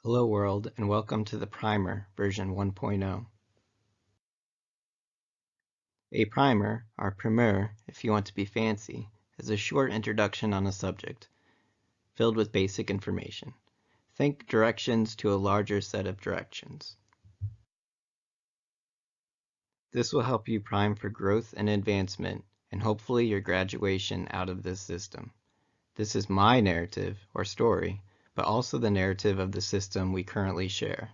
Hello world, and welcome to the Primer version 1.0. A primer, or primeur if you want to be fancy, is a short introduction on a subject, filled with basic information. Think directions to a larger set of directions. This will help you prime for growth and advancement, and hopefully your graduation out of this system. This is my narrative, or story, but also the narrative of the system we currently share.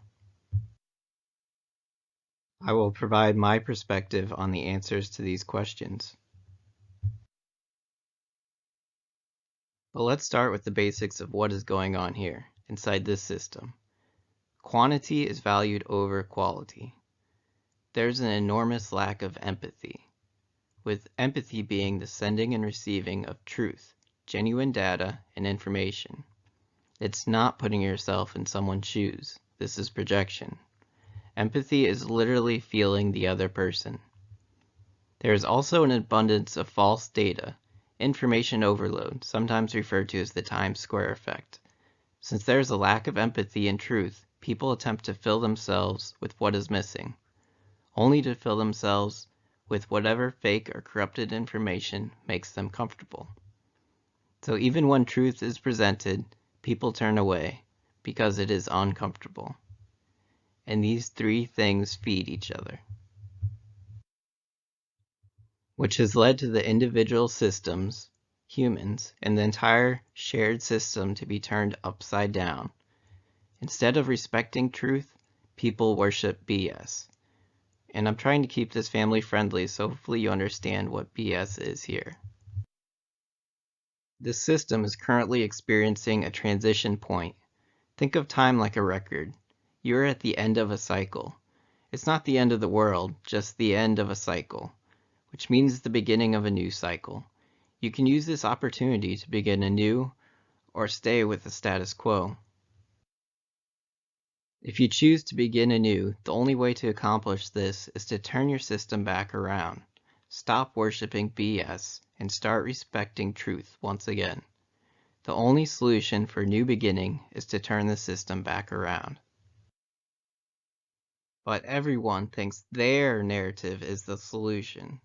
I will provide my perspective on the answers to these questions. But let's start with the basics of what is going on here, inside this system. Quantity is valued over quality. There's an enormous lack of empathy, with empathy being the sending and receiving of truth, genuine data, and information. It's not putting yourself in someone's shoes. This is projection. Empathy is literally feeling the other person. There is also an abundance of false data, information overload, sometimes referred to as the Times Square effect. Since there is a lack of empathy and truth, people attempt to fill themselves with what is missing, only to fill themselves with whatever fake or corrupted information makes them comfortable. So even when truth is presented, people turn away because it is uncomfortable. And these three things feed each other, which has led to the individual systems, humans, and the entire shared system to be turned upside down. Instead of respecting truth, people worship BS. And I'm trying to keep this family friendly, so hopefully you understand what BS is here. This system is currently experiencing a transition point. Think of time like a record. You're at the end of a cycle. It's not the end of the world, just the end of a cycle, which means the beginning of a new cycle. You can use this opportunity to begin anew or stay with the status quo. If you choose to begin anew, the only way to accomplish this is to turn your system back around. Stop worshiping BS and start respecting truth once again. The only solution for a new beginning is to turn the system back around. But everyone thinks their narrative is the solution.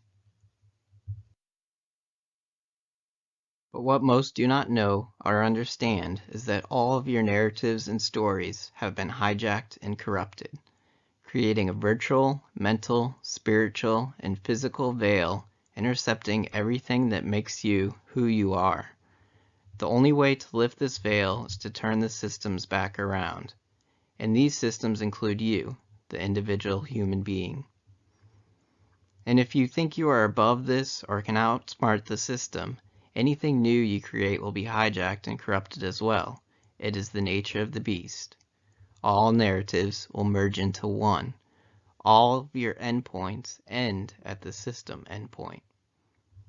But what most do not know or understand is that all of your narratives and stories have been hijacked and corrupted, creating a virtual, mental, spiritual, and physical veil intercepting everything that makes you who you are. The only way to lift this veil is to turn the systems back around, and these systems include you, the individual human being. And if you think you are above this or can outsmart the system, anything new you create will be hijacked and corrupted as well. It is the nature of the beast. All narratives will merge into one. All of your endpoints end at the system endpoint.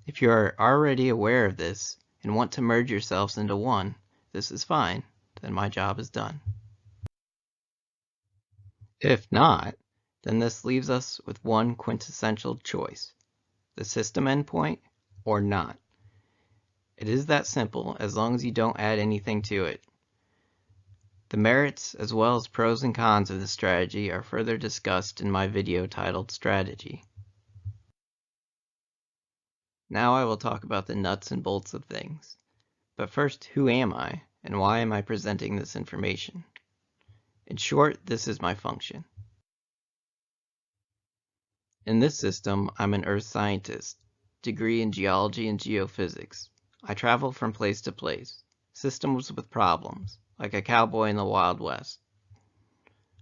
If you are already aware of this and want to merge yourselves into one, this is fine. Then my job is done. If not, then this leaves us with one quintessential choice: the system endpoint or not. It is that simple, as long as you don't add anything to it. The merits as well as pros and cons of this strategy are further discussed in my video titled Strategy. Now I will talk about the nuts and bolts of things. But first, who am I, and why am I presenting this information? In short, this is my function. In this system, I'm an earth scientist, degree in geology and geophysics. I travel from place to place, systems with problems, like a cowboy in the Wild West.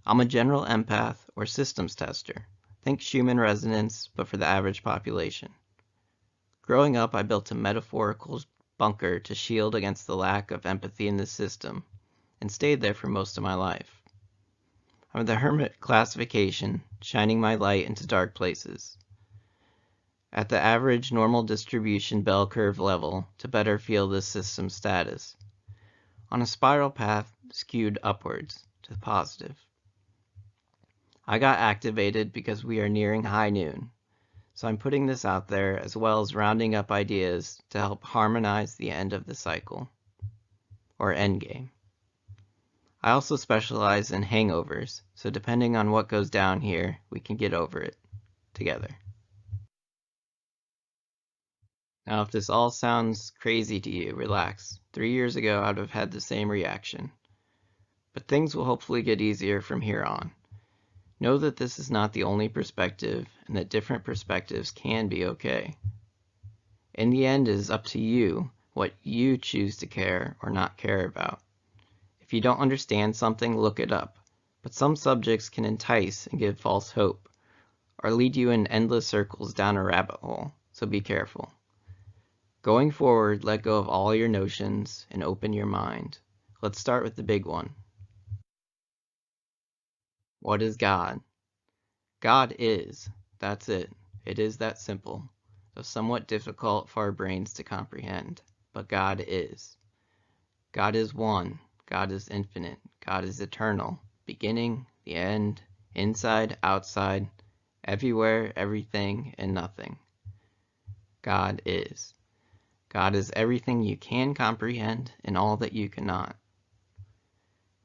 I'm a general empath or systems tester. Think Schumann resonance, but for the average population. Growing up, I built a metaphorical bunker to shield against the lack of empathy in the system, and stayed there for most of my life. I'm the hermit classification, shining my light into dark places, at the average normal distribution bell curve level to better feel this system's status, on a spiral path skewed upwards to the positive. I got activated because we are nearing high noon, so I'm putting this out there as well as rounding up ideas to help harmonize the end of the cycle, or endgame. I also specialize in hangovers, so depending on what goes down here, we can get over it together. Now, if this all sounds crazy to you, relax. 3 years ago, I would have had the same reaction. But things will hopefully get easier from here on. Know that this is not the only perspective, and that different perspectives can be okay. In the end, it is up to you what you choose to care or not care about. If you don't understand something, look it up. But some subjects can entice and give false hope, or lead you in endless circles down a rabbit hole, so be careful. Going forward, let go of all your notions and open your mind. Let's start with the big one. What is God? God is. That's it. It is that simple, though somewhat difficult for our brains to comprehend. But God is. God is one. God is infinite. God is eternal. Beginning, the end, inside, outside, everywhere, everything, and nothing. God is. God is everything you can comprehend and all that you cannot.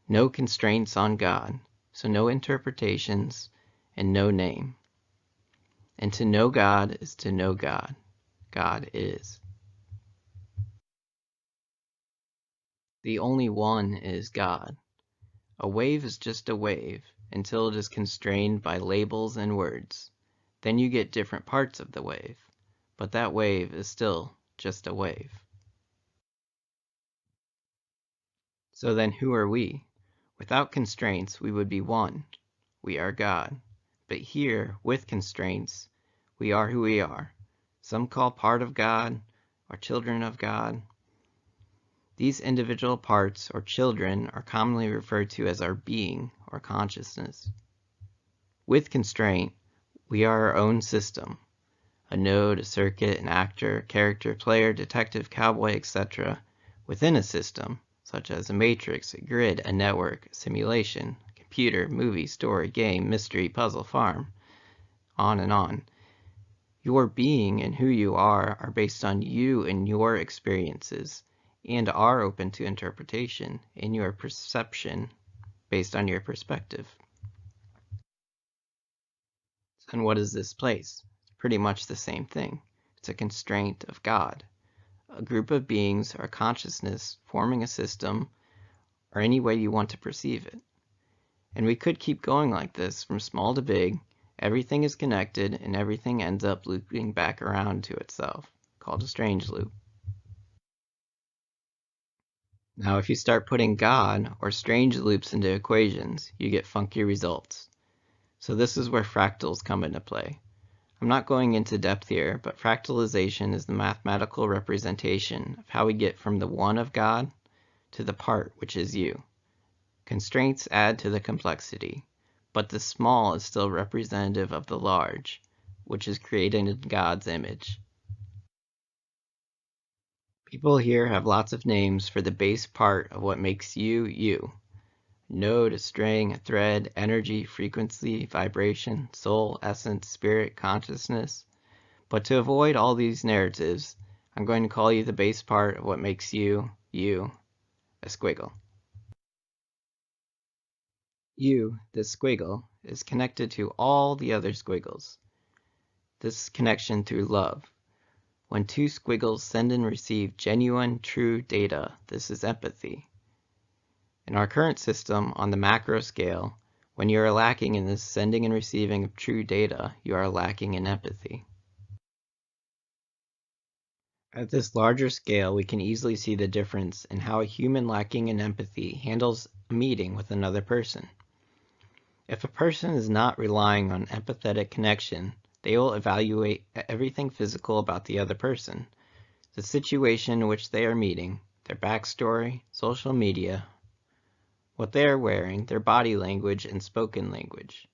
No constraints on God, so no interpretations and no name. And to know God is to know God. God is. The only one is God. A wave is just a wave until it is constrained by labels and words. Then you get different parts of the wave, but that wave is still just a wave. So then who are we? Without constraints, we would be one. We are God. But here, with constraints, we are who we are. Some call part of God, or children of God. These individual parts, or children, are commonly referred to as our being, or consciousness. With constraint, we are our own system. A node, a circuit, an actor, character, player, detective, cowboy, etc. within a system, such as a matrix, a grid, a network, a simulation, a computer, movie, story, game, mystery, puzzle, farm, on and on. Your being and who you are based on you and your experiences, and are open to interpretation in your perception based on your perspective. And what is this place? It's pretty much the same thing. It's a constraint of God. A group of beings or consciousness forming a system, or any way you want to perceive it. And we could keep going like this from small to big. Everything is connected and everything ends up looping back around to itself, called a strange loop. Now if you start putting God or strange loops into equations, you get funky results. So this is where fractals come into play. I'm not going into depth here, but fractalization is the mathematical representation of how we get from the one of God to the part, which is you. Constraints add to the complexity, but the small is still representative of the large, which is created in God's image. People here have lots of names for the base part of what makes you, you. Node, a string, a thread, energy, frequency, vibration, soul, essence, spirit, consciousness. But to avoid all these narratives, I'm going to call you the base part of what makes you, you, a squiggle. You, this squiggle, is connected to all the other squiggles. This connection through love. When two squiggles send and receive genuine, true data, this is empathy. In our current system, on the macro scale, when you are lacking in this sending and receiving of true data, you are lacking in empathy. At this larger scale, we can easily see the difference in how a human lacking in empathy handles a meeting with another person. If a person is not relying on empathetic connection, they will evaluate everything physical about the other person, the situation in which they are meeting, their backstory, social media, what they are wearing, their body language and spoken language,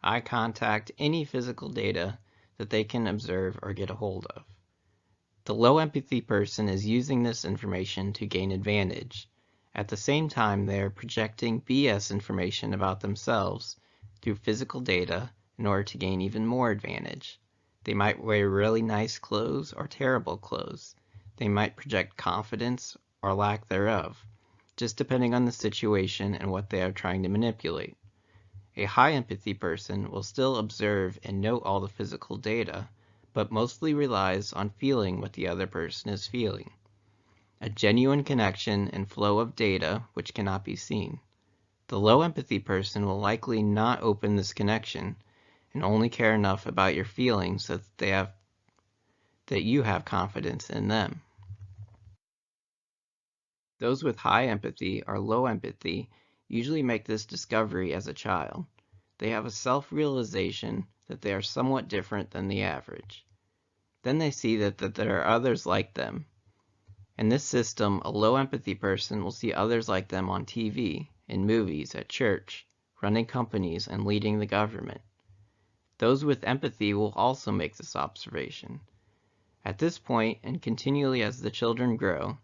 eye contact, any physical data that they can observe or get a hold of. The low empathy person is using this information to gain advantage. At the same time, they are projecting BS information about themselves through physical data in order to gain even more advantage. They might wear really nice clothes or terrible clothes. They might project confidence or lack thereof. just depending on the situation and what they are trying to manipulate. A high empathy person will still observe and note all the physical data, but mostly relies on feeling what the other person is feeling. A genuine connection and flow of data which cannot be seen. The low empathy person will likely not open this connection and only care enough about your feelings that you have confidence in them. Those with high empathy or low empathy usually make this discovery as a child. They have a self-realization that they are somewhat different than the average. Then they see that there are others like them. In this system, a low empathy person will see others like them on TV, in movies, at church, running companies, and leading the government. Those with empathy will also make this observation. At this point, and continually as the children grow,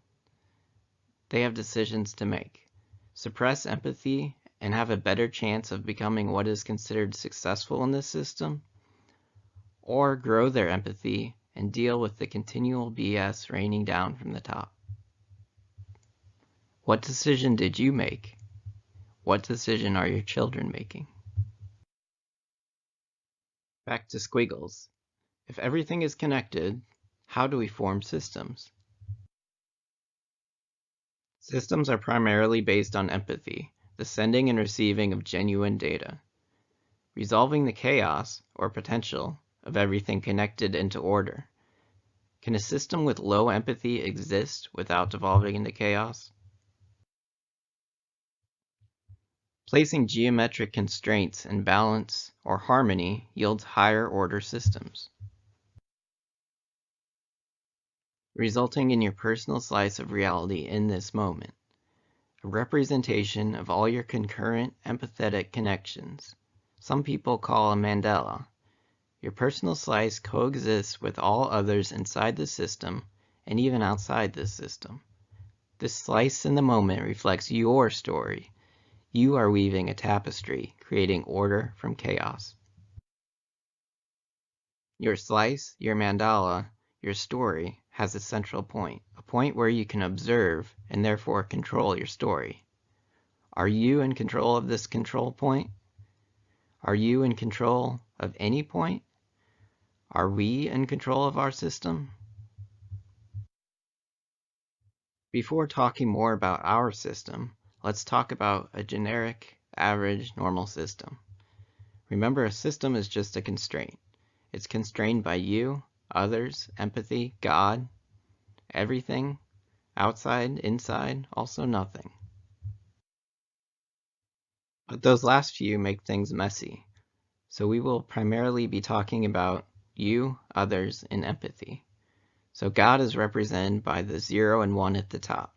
they have decisions to make. Suppress empathy and have a better chance of becoming what is considered successful in this system, or grow their empathy and deal with the continual BS raining down from the top. What decision did you make? What decision are your children making? Back to squiggles. If everything is connected, how do we form systems? Systems are primarily based on empathy, the sending and receiving of genuine data. Resolving the chaos, or potential, of everything connected into order. Can a system with low empathy exist without devolving into chaos? Placing geometric constraints in balance or harmony yields higher order systems, resulting in your personal slice of reality in this moment, a representation of all your concurrent empathetic connections. Some people call a mandala. Your personal slice coexists with all others inside the system and even outside this system. This slice in the moment reflects your story. You are weaving a tapestry, creating order from chaos. Your slice, your mandala, your story has a central point, a point where you can observe and therefore control your story. Are you in control of this control point? Are you in control of any point? Are we in control of our system? Before talking more about our system, let's talk about a generic, average, normal system. Remember, a system is just a constraint. It's constrained by you, others, empathy, God, everything, outside, inside, also nothing. But those last few make things messy, so we will primarily be talking about you, others, and empathy. So God is represented by the 0 and 1 at the top.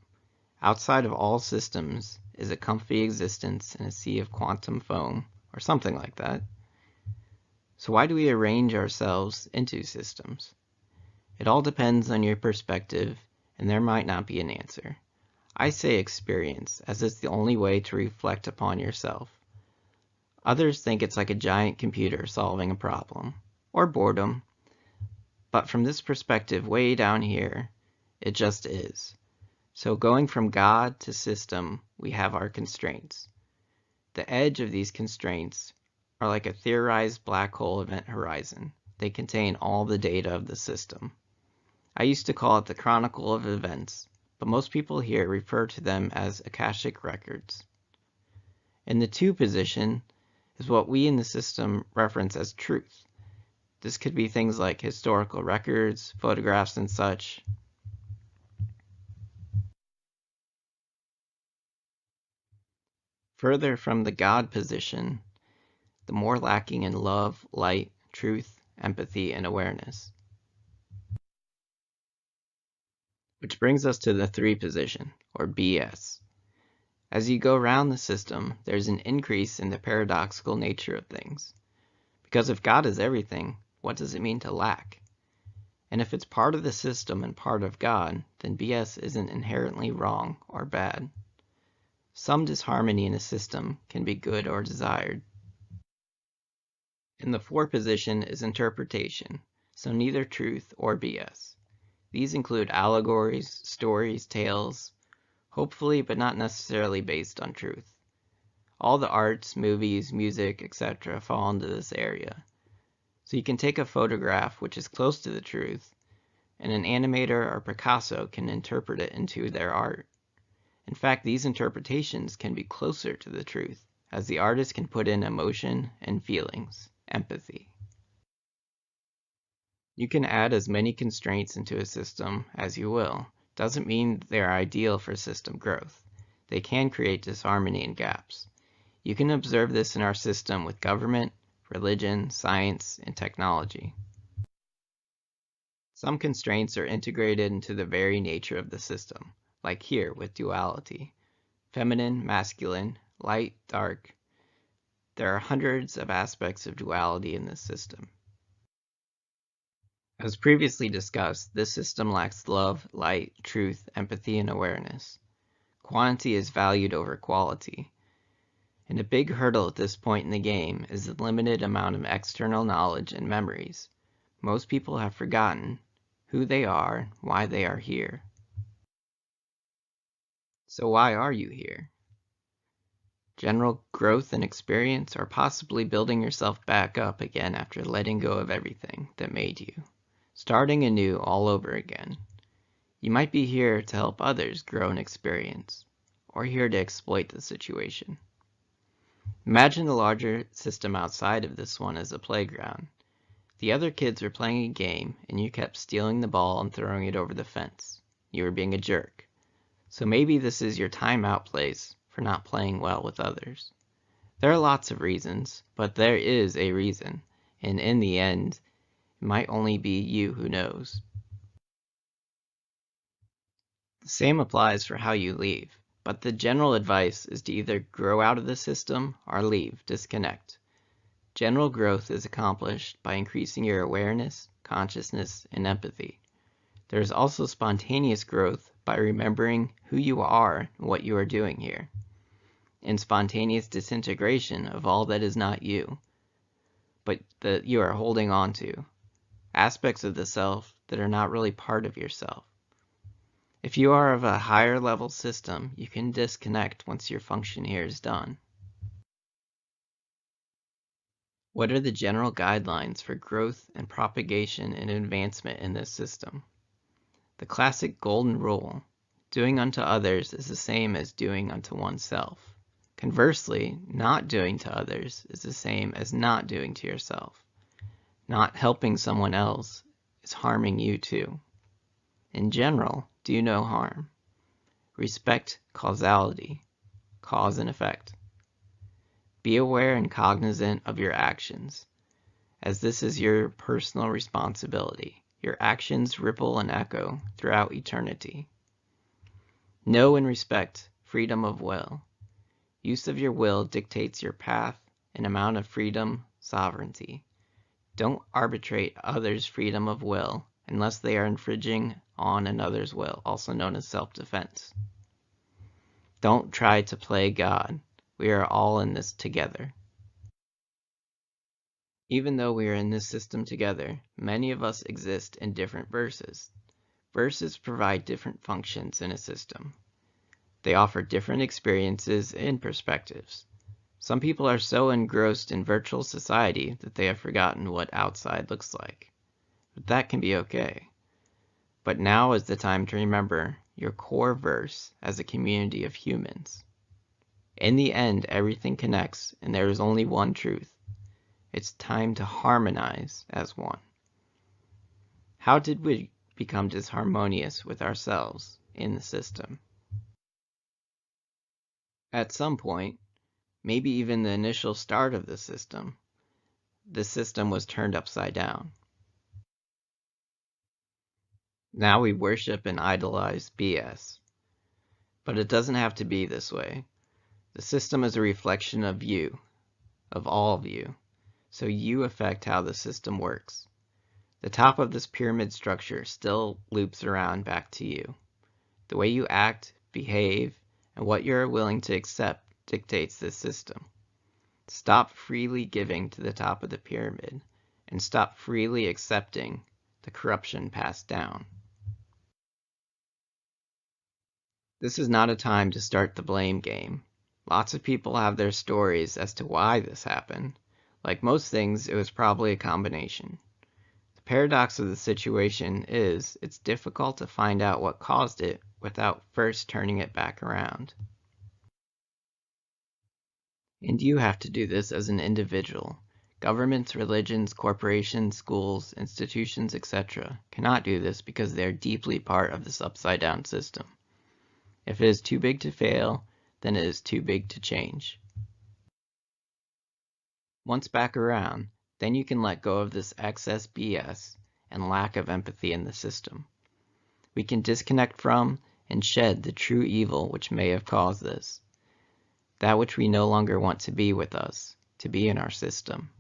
Outside of all systems is a comfy existence in a sea of quantum foam, or something like that. So why do we arrange ourselves into systems? It all depends on your perspective, and there might not be an answer. I say experience, as it's the only way to reflect upon yourself. Others think it's like a giant computer solving a problem, or boredom. But from this perspective way down here, it just is. So going from God to system, we have our constraints. The edge of these constraints are like a theorized black hole event horizon. They contain all the data of the system. I used to call it the chronicle of events, but most people here refer to them as Akashic records. In the 2 position is what we in the system reference as truth. This could be things like historical records, photographs, and such. Further from the God position, the more lacking in love, light, truth, empathy, and awareness. Which brings us to the 3 position, or BS. As you go around the system, there's an increase in the paradoxical nature of things. Because if God is everything, what does it mean to lack? And if it's part of the system and part of God, then BS isn't inherently wrong or bad. Some disharmony in a system can be good or desired. In the 4 position is interpretation, so neither truth or BS. These include allegories, stories, tales, hopefully, but not necessarily based on truth. All the arts, movies, music, etc. fall into this area. So you can take a photograph which is close to the truth, and an animator or Picasso can interpret it into their art. In fact, these interpretations can be closer to the truth, as the artist can put in emotion and feelings, empathy. You can add as many constraints into a system as you will. Doesn't mean they're ideal for system growth. They can create disharmony and gaps. You can observe this in our system with government, religion, science, and technology. Some constraints are integrated into the very nature of the system, like here with duality. Feminine, masculine, light, dark. There are hundreds of aspects of duality in this system. As previously discussed, this system lacks love, light, truth, empathy, and awareness. Quantity is valued over quality. And a big hurdle at this point in the game is the limited amount of external knowledge and memories. Most people have forgotten who they are, why they are here. So why are you here? General growth and experience, or possibly building yourself back up again after letting go of everything that made you. Starting anew all over again. You might be here to help others grow and experience, or here to exploit the situation. Imagine the larger system outside of this one as a playground. The other kids were playing a game, and you kept stealing the ball and throwing it over the fence. You were being a jerk. So maybe this is your timeout place for not playing well with others. There are lots of reasons, but there is a reason, and in the end, it might only be you who knows. The same applies for how you leave, but the general advice is to either grow out of the system or leave, disconnect. General growth is accomplished by increasing your awareness, consciousness, and empathy. There is also spontaneous growth by remembering who you are and what you are doing here, and spontaneous disintegration of all that is not you, but that you are holding on to, aspects of the self that are not really part of yourself. If you are of a higher level system, you can disconnect once your function here is done. What are the general guidelines for growth and propagation and advancement in this system? The classic golden rule, doing unto others is the same as doing unto oneself. Conversely, not doing to others is the same as not doing to yourself. Not helping someone else is harming you too. In general, do no harm. Respect causality, cause and effect. Be aware and cognizant of your actions, as this is your personal responsibility. Your actions ripple and echo throughout eternity. Know and respect freedom of will. Use of your will dictates your path and amount of freedom, sovereignty. Don't arbitrate others' freedom of will unless they are infringing on another's will, also known as self-defense. Don't try to play God. We are all in this together. Even though we are in this system together, many of us exist in different verses. Verses provide different functions in a system. They offer different experiences and perspectives. Some people are so engrossed in virtual society that they have forgotten what outside looks like. But that can be okay. But now is the time to remember your core verse as a community of humans. In the end, everything connects, and there is only one truth. It's time to harmonize as one. How did we become disharmonious with ourselves in the system? At some point, maybe even the initial start of the system was turned upside down. Now we worship and idolize BS. But it doesn't have to be this way. The system is a reflection of you, of all of you, so you affect how the system works. The top of this pyramid structure still loops around back to you. The way you act, behave, and what you're willing to accept dictates this system. Stop freely giving to the top of the pyramid, and stop freely accepting the corruption passed down. This is not a time to start the blame game. Lots of people have their stories as to why this happened. Like most things, it was probably a combination. The paradox of the situation is it's difficult to find out what caused it without first turning it back around. And you have to do this as an individual. Governments, religions, corporations, schools, institutions, etc. cannot do this because they are deeply part of this upside-down system. If it is too big to fail, then it is too big to change. Once back around, then you can let go of this excess BS and lack of empathy in the system. We can disconnect from and shed the true evil which may have caused this, that which we no longer want to be with us, to be in our system.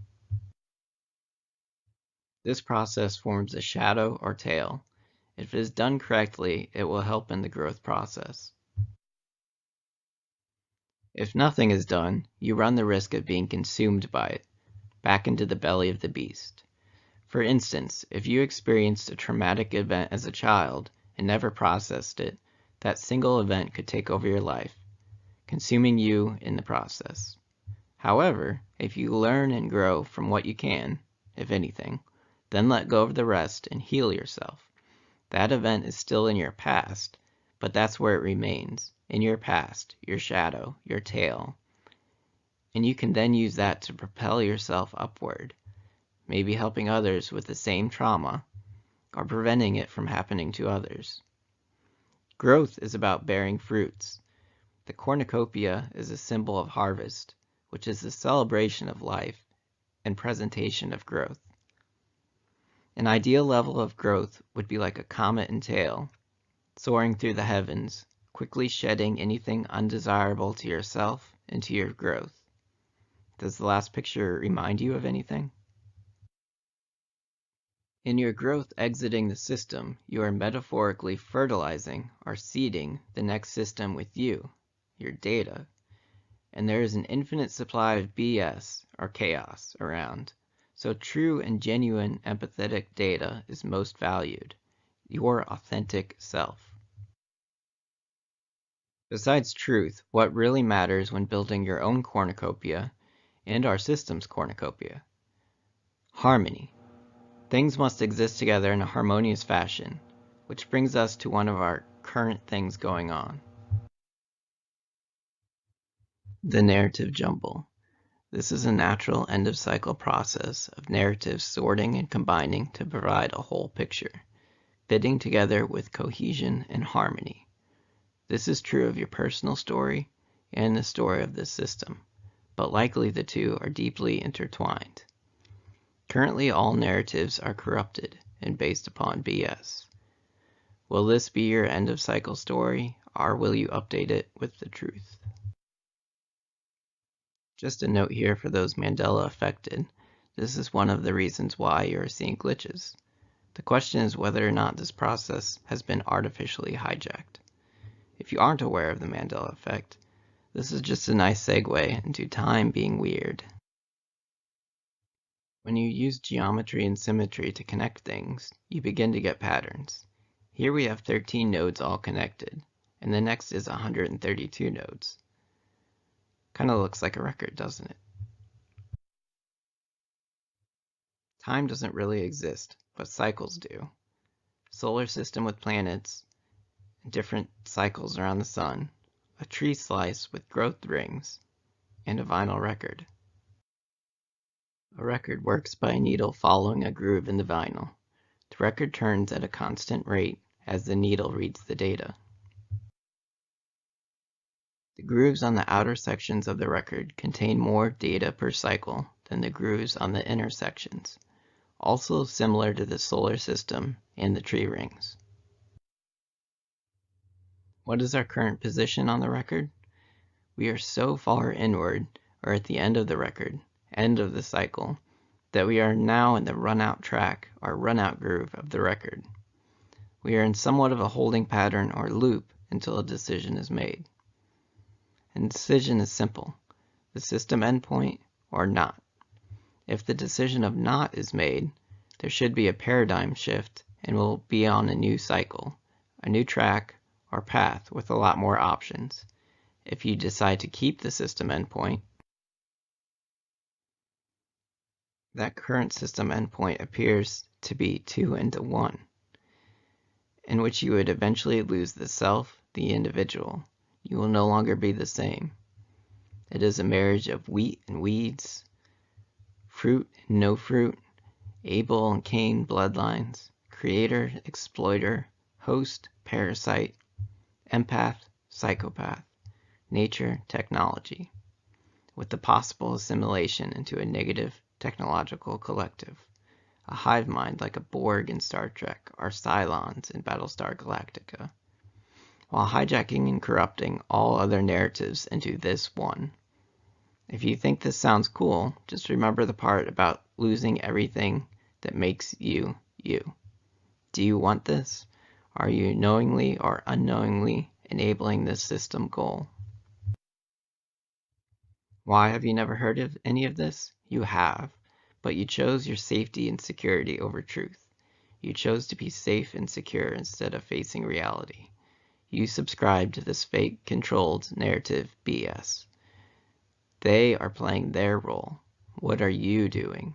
This process forms a shadow or tail. If it is done correctly, it will help in the growth process. If nothing is done, you run the risk of being consumed by it, back into the belly of the beast. For instance, if you experienced a traumatic event as a child and never processed it, that single event could take over your life, consuming you in the process. However, if you learn and grow from what you can, if anything, then let go of the rest and heal yourself. That event is still in your past, but that's where it remains, in your past, your shadow, your tail. And you can then use that to propel yourself upward, maybe helping others with the same trauma, or preventing it from happening to others. Growth is about bearing fruits. The cornucopia is a symbol of harvest, which is the celebration of life and presentation of growth. An ideal level of growth would be like a comet in tail, soaring through the heavens, quickly shedding anything undesirable to yourself and to your growth. Does the last picture remind you of anything? In your growth exiting the system, you are metaphorically fertilizing or seeding the next system with you, your data, and there is an infinite supply of BS or chaos around. So true and genuine empathetic data is most valued, your authentic self. Besides truth, what really matters when building your own cornucopia and our system's cornucopia? Harmony. Things must exist together in a harmonious fashion, which brings us to one of our current things going on. The narrative jumble. This is a natural end-of-cycle process of narratives sorting and combining to provide a whole picture, fitting together with cohesion and harmony. This is true of your personal story and the story of this system, but likely the two are deeply intertwined. Currently, all narratives are corrupted and based upon BS. Will this be your end-of-cycle story, or will you update it with the truth? Just a note here for those Mandela affected, this is one of the reasons why you are seeing glitches. The question is whether or not this process has been artificially hijacked. If you aren't aware of the Mandela effect, this is just a nice segue into time being weird. When you use geometry and symmetry to connect things, you begin to get patterns. Here we have 13 nodes all connected, and the next is 132 nodes. Kind of looks like a record, doesn't it? Time doesn't really exist, but cycles do. Solar system with planets, different cycles around the sun, a tree slice with growth rings, and a vinyl record. A record works by a needle following a groove in the vinyl. The record turns at a constant rate as the needle reads the data. The grooves on the outer sections of the record contain more data per cycle than the grooves on the inner sections, also similar to the solar system and the tree rings. What is our current position on the record? We are so far inward, or at the end of the record, end of the cycle, that we are now in the run-out track or run-out groove of the record. We are in somewhat of a holding pattern or loop until a decision is made. And the decision is simple, the system endpoint or not. If the decision of not is made, there should be a paradigm shift and we'll be on a new cycle, a new track, or path with a lot more options. If you decide to keep the system endpoint, that current system endpoint appears to be 2 into 1, in which you would eventually lose the self, the individual. You will no longer be the same. It is a marriage of wheat and weeds, fruit and no fruit, Abel and Cain bloodlines, creator, exploiter, host, parasite, empath, psychopath, nature, technology, with the possible assimilation into a negative technological collective, a hive mind like a Borg in Star Trek or Cylons in Battlestar Galactica, while hijacking and corrupting all other narratives into this one. If you think this sounds cool, just remember the part about losing everything that makes you, you. Do you want this? Are you knowingly or unknowingly enabling this system goal? Why have you never heard of any of this? You have, but you chose your safety and security over truth. You chose to be safe and secure instead of facing reality. You subscribe to this fake, controlled narrative BS. They are playing their role. What are you doing?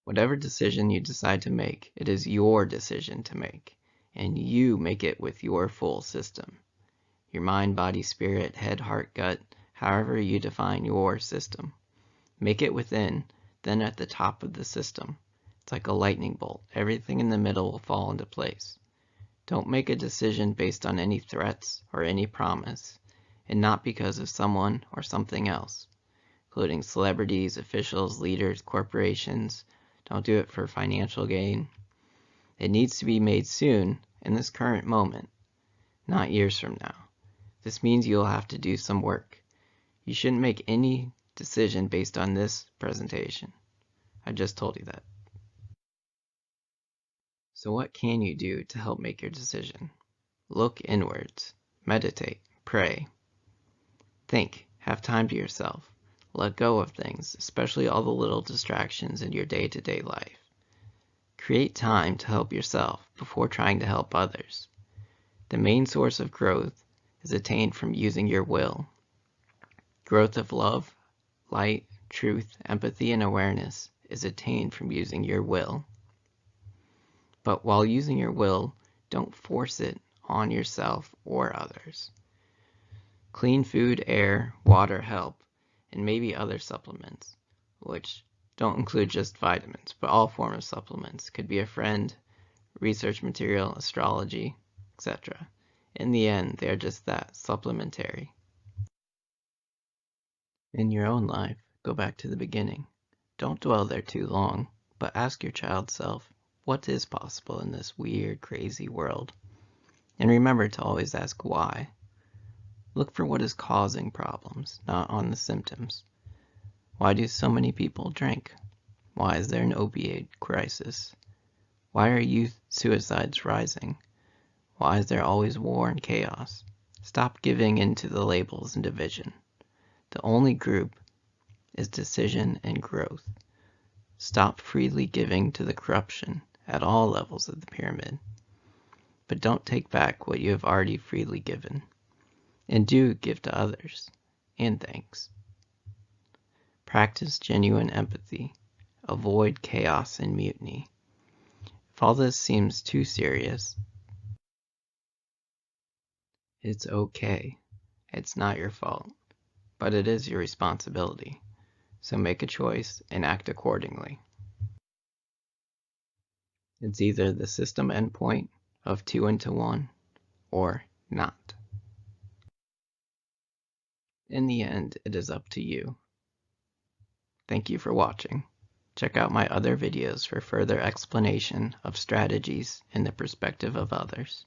Whatever decision you decide to make, it is your decision to make, and you make it with your full system. Your mind, body, spirit, head, heart, gut, however you define your system. Make it within, then at the top of the system. It's like a lightning bolt. Everything in the middle will fall into place. Don't make a decision based on any threats or any promise, and not because of someone or something else, including celebrities, officials, leaders, corporations. Don't do it for financial gain. It needs to be made soon, in this current moment, not years from now. This means you'll have to do some work. You shouldn't make any decision based on this presentation. I just told you that. So what can you do to help make your decision? Look inwards. Meditate. Pray. Think. Have time to yourself. Let go of things, especially all the little distractions in your day-to-day life. Create time to help yourself before trying to help others. The main source of growth is attained from using your will. Growth of love, light, truth, empathy, and awareness is attained from using your will. But while using your will, don't force it on yourself or others. Clean food, air, water help, and maybe other supplements, which don't include just vitamins, but all forms of supplements. Could be a friend, research material, astrology, etc. In the end, they are just that, supplementary. In your own life, go back to the beginning. Don't dwell there too long, but ask your child self, what is possible in this weird, crazy world? And remember to always ask why. Look for what is causing problems, not on the symptoms. Why do so many people drink? Why is there an opioid crisis? Why are youth suicides rising? Why is there always war and chaos? Stop giving in to the labels and division. The only group is decision and growth. Stop freely giving to the corruption at all levels of the pyramid. But don't take back what you have already freely given. And do give to others. And thanks. Practice genuine empathy. Avoid chaos and mutiny. If all this seems too serious, it's okay. It's not your fault, but it is your responsibility. So make a choice and act accordingly. It's either the system endpoint of 2 into 1 or not. In the end, it is up to you. Thank you for watching. Check out my other videos for further explanation of strategies in the perspective of others.